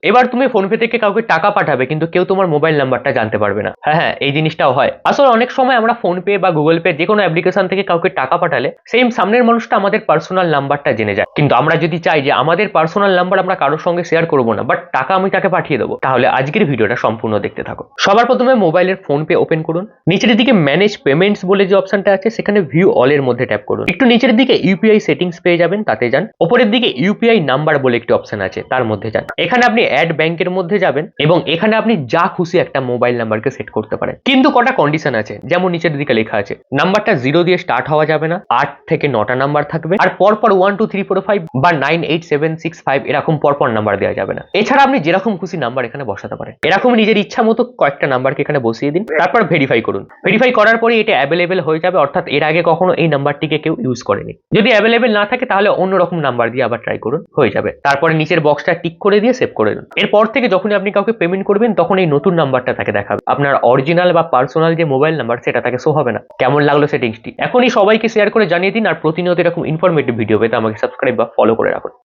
এবার তুমি ফোনপে থেকে কাউকে টাকা পাঠাবে কিন্তু কেউ তোমার মোবাইল নাম্বারটা জানতে পারবে না। হ্যাঁ হ্যাঁ, এই জিনিসটাও হয়। আসলে অনেক সময় আমরা ফোনপে বা গুগল পে যে কোনো অ্যাপ্লিকেশন থেকে কাউকে টাকা পাঠালে সেম সামনের মানুষটা আমাদের পার্সোনাল নাম্বারটা জেনে যায়। কিন্তু আমরা যদি চাই যে আমাদের পার্সোনাল নাম্বার আমরা কারোর সঙ্গে শেয়ার করবো না, বাট টাকা আমি তাকে পাঠিয়ে দেবো, তাহলে আজকের ভিডিওটা সম্পূর্ণ দেখতে থাকো। সবার প্রথমে মোবাইলের ফোনপে ওপেন করুন। নিচের দিকে ম্যানেজ পেমেন্টস বলে যে অপশনটা আছে সেখানে ভিউ অল এর মধ্যে ট্যাপ করুন। একটু নিচের দিকে ইউপিআই সেটিংস পেয়ে যাবেন, তাতে যান। ওপরের দিকে ইউপিআই নাম্বার বলে একটি অপশন আছে, তার মধ্যে যান। এখানে আপনি অ্যাড ব্যাংকের মধ্যে যাবেন এবং এখানে আপনি যা খুশি একটা মোবাইল নাম্বারকে সেট করতে পারেন, কিন্তু কটা কন্ডিশন আছে। যেমন নিচের দিকে লেখা আছে নাম্বারটা 0 দিয়ে স্টার্ট হওয়া যাবে না, 8 থেকে 9টা নাম্বার থাকবে, আর পরপর 1 2 3 4 5 বা 9 8 7 6 5 এরকম পরপর নাম্বার দেওয়া যাবে না। এছাড়া আপনি যেরকম খুশি নাম্বার এখানে বসাতে পারেন। এরকম নিজের ইচ্ছা মতো কয়েকটা নাম্বারকে এখানে বসিয়ে দিন, তারপর ভেরিফাই করুন। ভেরিফাই করার পরে এটা অ্যাভেলেবেল হয়ে যাবে, অর্থাৎ এর আগে কখনো এই নাম্বারটিকে কেউ ইউজ করেনি। যদি অ্যাভেলেবেল না থাকে তাহলে অন্য রকম নাম্বার দিয়ে আবার ট্রাই করুন, হয়ে যাবে। তারপরে নিচের বক্সটা টিক করে দিয়ে সেভ করে দিন। এরপর থেকে যখনই আপনি কাউকে পেমেন্ট করবেন তখন এই নতুন নাম্বারটা তাকে দেখাবে, আপনার অরিজিনাল বা পার্সোনাল যে মোবাইল নাম্বার সেটা তাকে শো হবে না। কেমন লাগলো সেটিংসটি? এখনই সবাইকে শেয়ার করে জানিয়ে দিন, আর প্রতিনিয়ত এরকম ইনফরমেটিভ ভিডিও পেতে আমাকে সাবস্ক্রাইব বা ফলো করে রাখুন।